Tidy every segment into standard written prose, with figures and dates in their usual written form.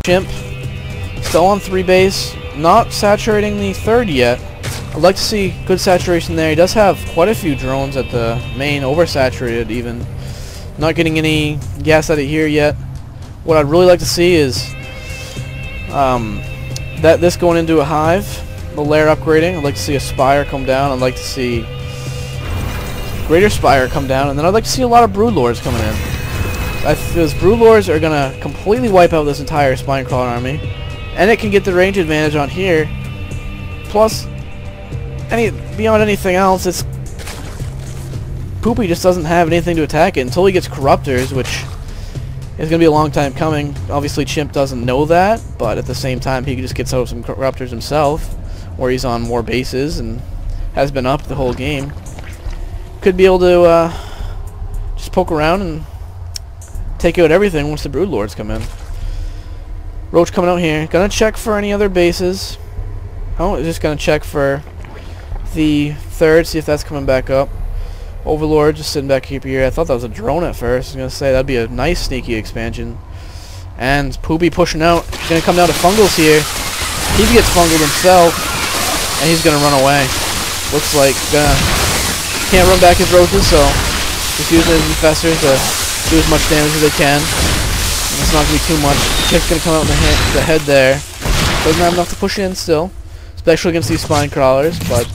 Chimp, still on 3 base, not saturating the 3rd yet. I'd like to see good saturation there. He does have quite a few drones at the main, oversaturated even. Not getting any gas out of here yet. What I'd really like to see is this going into a hive, the lair upgrading. I'd like to see a spire come down. I'd like to see greater spire come down, and then I'd like to see a lot of broodlords coming in. Those broodlords are gonna completely wipe out this entire Spinecrawler army, and it can get the range advantage on here. Plus, beyond anything else, it's Poopy just doesn't have anything to attack it until he gets Corruptors, which is going to be a long time coming. Obviously, Chimp doesn't know that, but at the same time, he just gets out some Corruptors himself, where he's on more bases and has been up the whole game. Could be able to just poke around and take out everything once the Broodlords come in. Roach coming out here. Gonna check for any other bases. Oh, just gonna check for the 3rd, see if that's coming back up. Overlord just sitting back here. I thought that was a drone at first. I was gonna say that'd be a nice sneaky expansion. And Poopy pushing out. He's gonna come down to Fungals here. He gets fungled himself, and he's gonna run away. Looks like can't run back his roaches, so just using his infestors to do as much damage as they can. And it's not gonna be too much. Chimp's gonna come out in the head there. Doesn't have enough to push in still, especially against these spine crawlers, but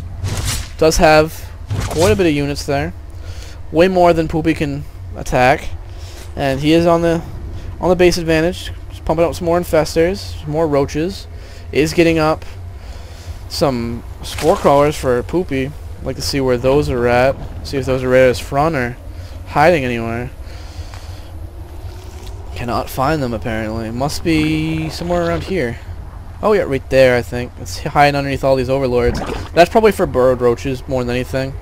does have quite a bit of units there. Way more than Poopy can attack, and he is on the base advantage. Just pumping out some more infestors, some more roaches. Is getting up some spore crawlers for Poopy. I'd like to see where those are at. See if those are right at his front or hiding anywhere. Cannot find them apparently. Must be somewhere around here. Oh yeah, right there I think. It's hiding underneath all these overlords. That's probably for burrowed roaches more than anything.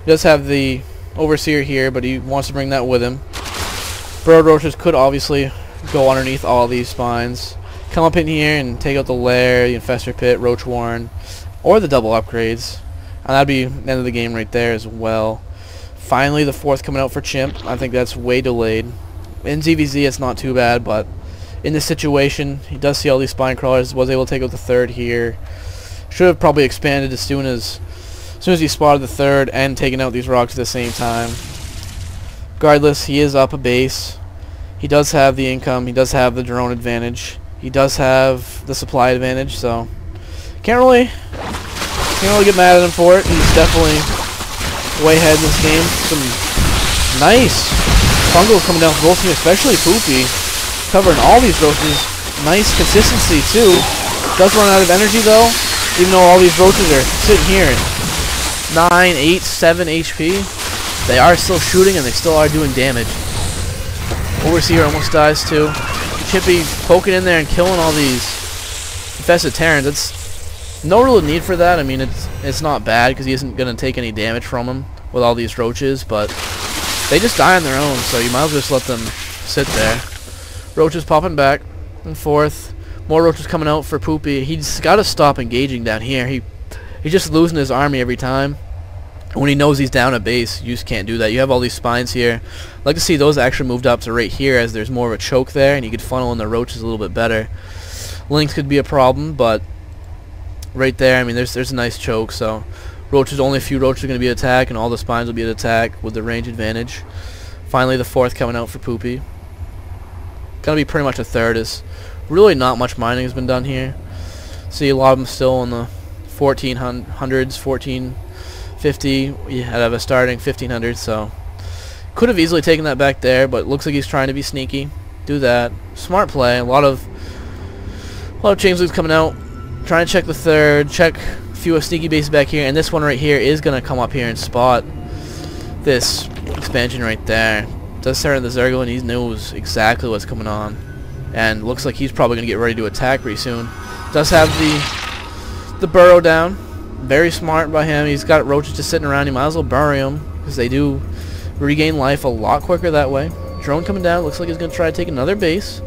He does have the overseer here, but he wants to bring that with him. Burrowed roaches could obviously go underneath all these spines. Come up in here and take out the lair, the infestor pit, roach warren, or the double upgrades. And that'd be the end of the game right there as well. Finally, the 4th coming out for Chimp. I think that's way delayed. In ZVZ, it's not too bad, but in this situation, he does see all these spine crawlers. Was able to take out the 3rd here. Should have probably expanded as soon as he spotted the 3rd and taken out these rocks at the same time. Regardless, he is up a base. He does have the income. He does have the drone advantage. He does have the supply advantage, so can't really get mad at him for it. He's definitely way ahead in this game. Some nice fungal coming down from both teams, especially Poopy, covering all these roaches. Nice consistency too. Does run out of energy though, even though all these roaches are sitting here at 9, 8, 7 HP. They are still shooting and they still are doing damage. Overseer almost dies too. Chippy poking in there and killing all these infested Terrans. It's no real need for that. I mean, it's not bad because he isn't going to take any damage from them with all these roaches, but they just die on their own, so you might as well just let them sit there. Roaches popping back and forth. More roaches coming out for Poopy. He's got to stop engaging down here. He's just losing his army every time. When he knows he's down at base, you just can't do that. You have all these spines here. I'd like to see those actually moved up to right here, as there's more of a choke there, and you could funnel in the roaches a little bit better. Length could be a problem, but right there, I mean, there's a nice choke, so roaches, only a few roaches are going to be attack, and all the spines will be at attack with the range advantage. Finally, the 4th coming out for Poopy. Going to be pretty much a 3rd. Is really not much mining has been done here. See a lot of them still in the 1400s, 1450. You have a starting 1500, so could have easily taken that back there, but looks like he's trying to be sneaky. Do that. Smart play. A lot of changelings coming out, trying to check the 3rd, check a few sneaky bases back here, and this one right here is going to come up here and spot this expansion right there. Does start in the Zergle, and he knows exactly what's coming on, and looks like he's probably going to get ready to attack pretty soon. Does have the burrow down. Very smart by him. He's got roaches just sitting around. He might as well bury them, because they do regain life a lot quicker that way. Drone coming down. Looks like he's going to try to take another base.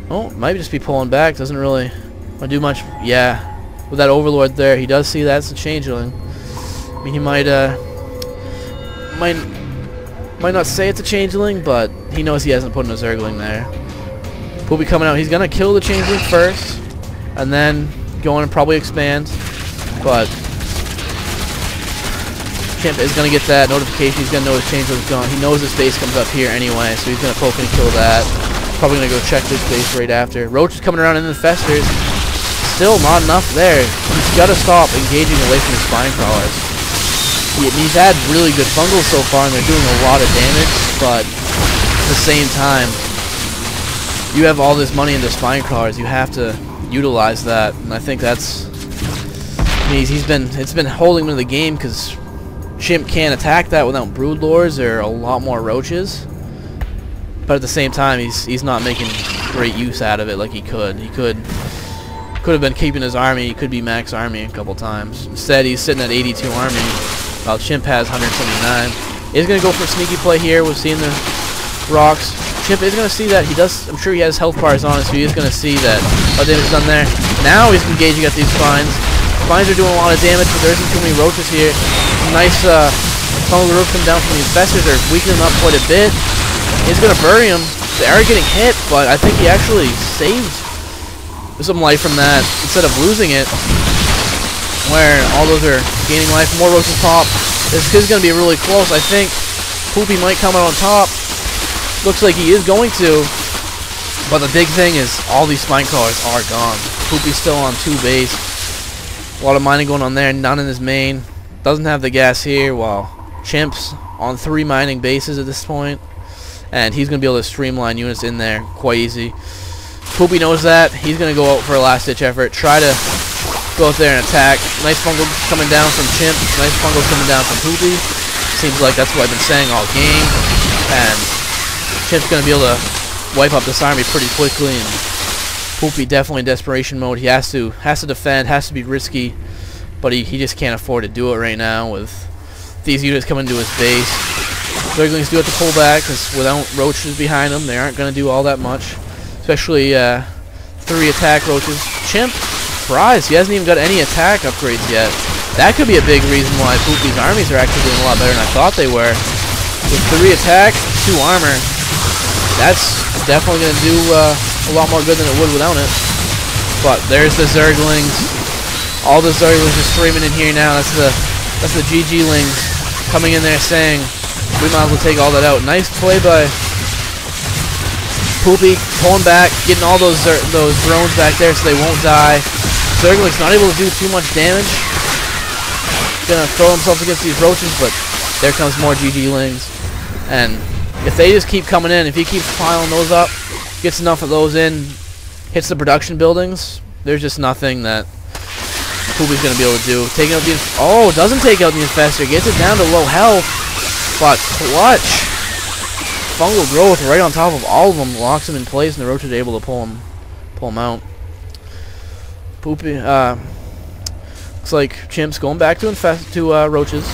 Oh, might just be pulling back. Doesn't really want to do much. Yeah, with that Overlord there, he does see that's a changeling. I mean, he might not say it's a changeling, but he knows he hasn't put in a Zergling there. Poopy coming out. He's going to kill the Changeling first, and then go in and probably expand. But Chimp is going to get that notification. He's going to know his Changeling's gone. He knows his base comes up here anyway, so he's going to poke and kill that. Probably going to go check this base right after. Roach is coming around in the Festers. Still not enough there. He's got to stop engaging away from his Spine Crawlers. He's had really good fungals so far, and they're doing a lot of damage, but at the same time, you have all this money into Spine Crawlers. You have to utilize that, and I think that's... I mean, it's been holding him in the game because Chimp can't attack that without Broodlords or a lot more Roaches. But at the same time, he's not making great use out of it like he could. He could have been keeping his army. He could be max army a couple times. Instead, he's sitting at 82 army, while Chimp has 179. He's going to go for a sneaky play here. We've seen the rocks. Chimp is going to see that. He does. I'm sure he has health bars on it, so he is going to see that what damage is done there. Now he's engaging at these spines. Spines are doing a lot of damage, but there isn't too many roaches here. Nice fungal growth coming down from the infestors. They're weakening them up quite a bit. He's going to bury him. They are getting hit, but I think he actually saved some life from that instead of losing it. Where all those are gaining life. More roaches pop. This is going to be really close. I think Poopy might come out on top. Looks like he is going to. But the big thing is all these Spine Crawlers are gone. Poopy's still on 2 base. A lot of mining going on there. None in his main. Doesn't have the gas here, while Chimp's on 3 mining bases at this point. And he's going to be able to streamline units in there quite easy. Poopy knows that. He's going to go out for a last-ditch effort. Try to go out there and attack. Nice fungal coming down from Chimp. Nice fungal coming down from Poopy. Seems like that's what I've been saying all game. And Chimp's going to be able to wipe up this army pretty quickly. And Poopy definitely in desperation mode. He has to defend, has to be risky. But he just can't afford to do it right now with these units coming to his base. Zerglings do have to pull back because without roaches behind them, they aren't going to do all that much. Especially 3 attack roaches. Chimp, surprise, he hasn't even got any attack upgrades yet. That could be a big reason why Poopy's armies are actually doing a lot better than I thought they were. With 3 attack, 2 armor, that's definitely going to do a lot more good than it would without it. But there's the Zerglings. All the Zerglings are streaming in here now. That's the GG-lings coming in there saying, we might as well take all that out. Nice play by Poopy, pulling back, getting all those drones back there so they won't die. Zergling's not able to do too much damage. Gonna throw himself against these roaches, but there comes more GG-lings. And if they just keep coming in, if he keeps piling those up, gets enough of those in, hits the production buildings, there's just nothing that Poopy's going to be able to do. Taking out the... Oh, doesn't take out the Infestor. Gets it down to low health. But clutch. Fungal growth right on top of all of them. Locks him in place, and the Roach is able to pull him out. Poopy... looks like Chimp's going back to Roaches.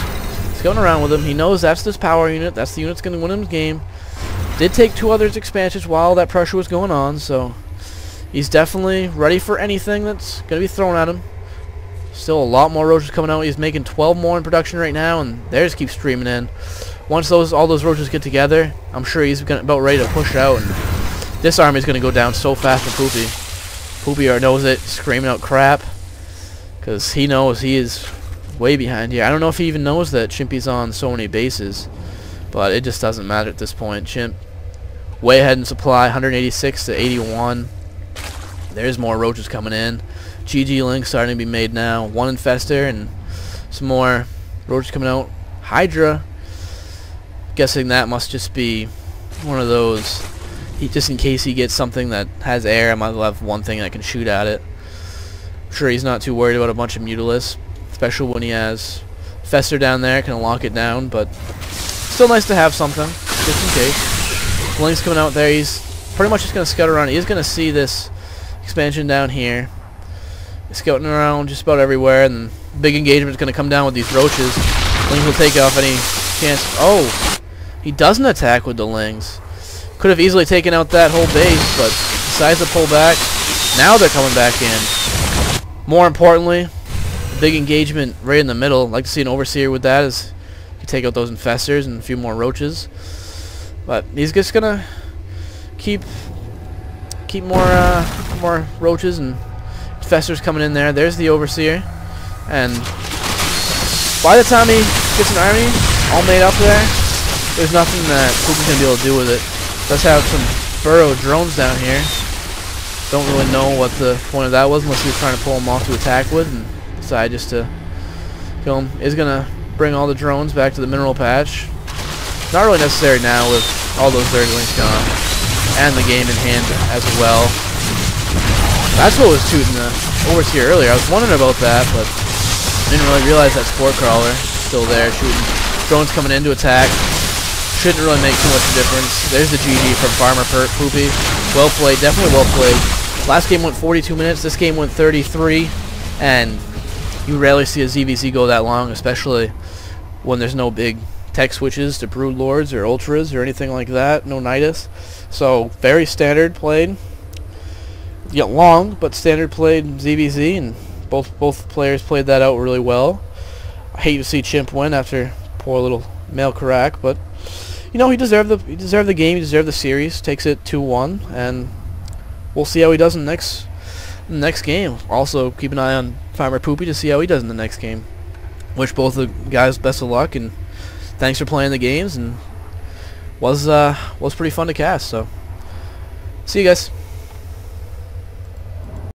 He's going around with him. He knows that's this power unit. That's the unit that's going to win him the game. Did take 2 others expansions while that pressure was going on, so... He's definitely ready for anything that's going to be thrown at him. Still a lot more roaches coming out. He's making 12 more in production right now, and they just keep streaming in. Once all those roaches get together, I'm sure he's about ready to push out. And this army is going to go down so fast for Poopy. Poopy knows it, screaming out crap, because he knows he is way behind here. I don't know if he even knows that Chimpy's on so many bases, but it just doesn't matter at this point. Chimp way ahead in supply, 186 to 81. There's more roaches coming in. GG-lings starting to be made now. 1 Infestor and some more roaches coming out. Hydra. Guessing that must just be one of those. Just in case he gets something that has air, I might as well have one thing that can shoot at it. I'm sure he's not too worried about a bunch of Mutalisks, especially when he has Fester down there, can lock it down, but still nice to have something, just in case. Link's coming out there. He's pretty much just going to scout around. He's going to see this expansion down here. Scouting around just about everywhere, and big engagement is going to come down with these roaches. Lings will take off any chance. Oh, he doesn't attack with the Lings. Could have easily taken out that whole base, but decides to pull back. Now they're coming back in. More importantly, big engagement right in the middle. I'd like to see an Overseer with that as you take out those Infestors and a few more roaches. But he's just going to keep keep more roaches and infestors coming in there. There's the Overseer, and by the time he gets an army all made up there, there's nothing that Poopy's gonna be able to do with it. Does have some burrow drones down here. Don't really know what the point of that was, unless he was trying to pull them off to attack with, and decided just to kill him. Is gonna bring all the drones back to the mineral patch. Not really necessary now with all those Zerglings gone, and the game in hand as well. That's what was shooting the Overseer earlier. I was wondering about that, but didn't really realize that Spore Crawler still there shooting. Drones coming in to attack. Shouldn't really make too much of a difference. There's the GG from Farmer Poopy. Well played, definitely well played. Last game went 42 minutes, this game went 33, and you rarely see a ZVZ go that long, especially when there's no big tech switches to Brood Lords or Ultras or anything like that, no Nidus. So, very standard played. Yeah, long, but standard played ZVZ, and both players played that out really well. I hate to see Chimp win after poor little Male Karak, but you know, he deserved the game, he deserved the series. Takes it 2-1, and we'll see how he does in the next game. Also, keep an eye on Farmer Poopy to see how he does in the next game. Wish both the guys best of luck, and thanks for playing the games, and was pretty fun to cast. So, see you guys.